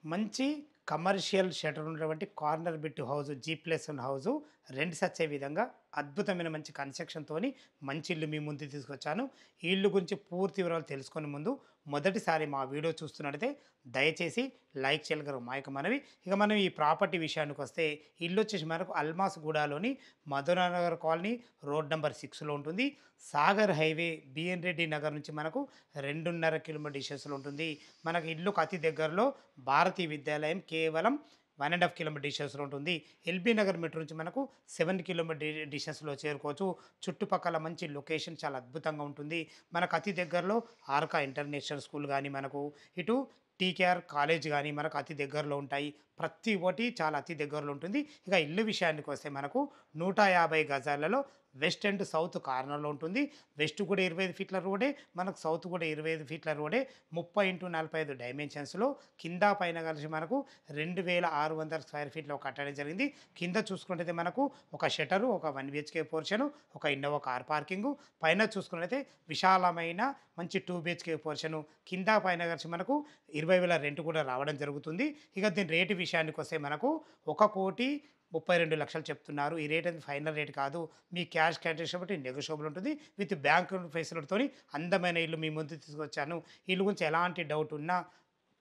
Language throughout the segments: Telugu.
మంచి కమర్షియల్ షట్టర్ ఉన్నటువంటి కార్నర్ బిట్ హౌస్ జీ+1 హౌసు రెంట్స్ వచ్చే విధంగా అద్భుతమైన మంచి కన్స్ట్రక్షన్‌తోని మంచి ఇల్లు మీ ముందుకు తీసుకొచ్చాను. ఈ ఇల్లు గురించి పూర్తి వివరాలు తెలుసుకునే ముందు మొదటిసారి మా వీడియో చూస్తున్నట్టయితే దయచేసి లైక్ చేయగలరు మా యొక్క మనవి. ఇక మనం ఈ ప్రాపర్టీ విషయానికొస్తే ఇల్లు వచ్చేసి మనకు అల్మాస్‌గూడలోని మధురానగర్ కాలనీ రోడ్ నంబర్ 6లో ఉంటుంది. సాగర్ హైవే బిఎన్ రెడ్డి నగర్ నుంచి మనకు 2.5 కిలోమీటర్ డిస్టెన్స్‌లో ఉంటుంది. మనకు ఇల్లుకు అతి దగ్గరలో భారతీయ విద్యాలయం కేవలం 1.5 కిలోమీటర్ డిస్టెన్స్‌లో ఉంటుంది. ఎల్బీ నగర్ మెట్రో నుంచి మనకు 7 కిలోమీటర్ డిస్టెన్స్‌లో చేరుకోవచ్చు. చుట్టుపక్కల మంచి లొకేషన్ చాలా అద్భుతంగా ఉంటుంది. మనకు అతి దగ్గరలో ఆర్కా ఇంటర్నేషనల్ స్కూల్ గానీ, మనకు ఇటు టీకేఆర్ కాలేజ్ గానీ మనకు అతి దగ్గరలో ఉంటాయి. ప్రతి ఒక్కటి చాలా అతి దగ్గరలో ఉంటుంది. ఇక ఇల్లు విషయానికొస్తే మనకు 150 గజాలలో వెస్ట్ అండ్ సౌత్ కార్నర్‌లో ఉంటుంది. వెస్ట్ కూడా 25 ఫీట్ల రోడే, మనకు సౌత్ కూడా 25 ఫీట్ల రోడే. 30x45 డైమెన్షన్స్‌లో కింద పైన కలిసి మనకు 2600 స్క్వేర్ ఫీట్‌లో కట్టడం జరిగింది. కింద చూసుకున్నట్టయితే మనకు ఒక షటరు, ఒక 1 బీహెచ్‌కే పోర్షను, ఒక ఇన్నోవా కార్ పార్కింగు, పైన చూసుకున్నట్టయితే విశాలమైన మంచి 2 బీహెచ్‌కే పోర్షను, కింద పైన కలిసి మనకు 20,000 రెంట్ కూడా రావడం జరుగుతుంది. ఇక దీని రేటు విషయానికొస్తే మనకు 1,32,00,000 చెప్తున్నారు. ఈ రేట్ అనేది ఫైనల్ రేట్ కాదు. మీ క్యాష్ కండిషన్ బట్టి నెగోషియబుల్ ఉంటుంది. విత్ బ్యాంక్ ఫెసిలిటీతోని అందమైన ఇల్లు మీ ముందుకు తీసుకొచ్చాను. ఈ ఇల్లు గురించి ఎలాంటి డౌట్ ఉన్నా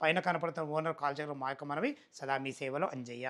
పైన కనపడుతున్న ఓనర్ కాల్ చేయడం మా యొక్క మనవి. సదా మీ సేవలో అంజయ్య.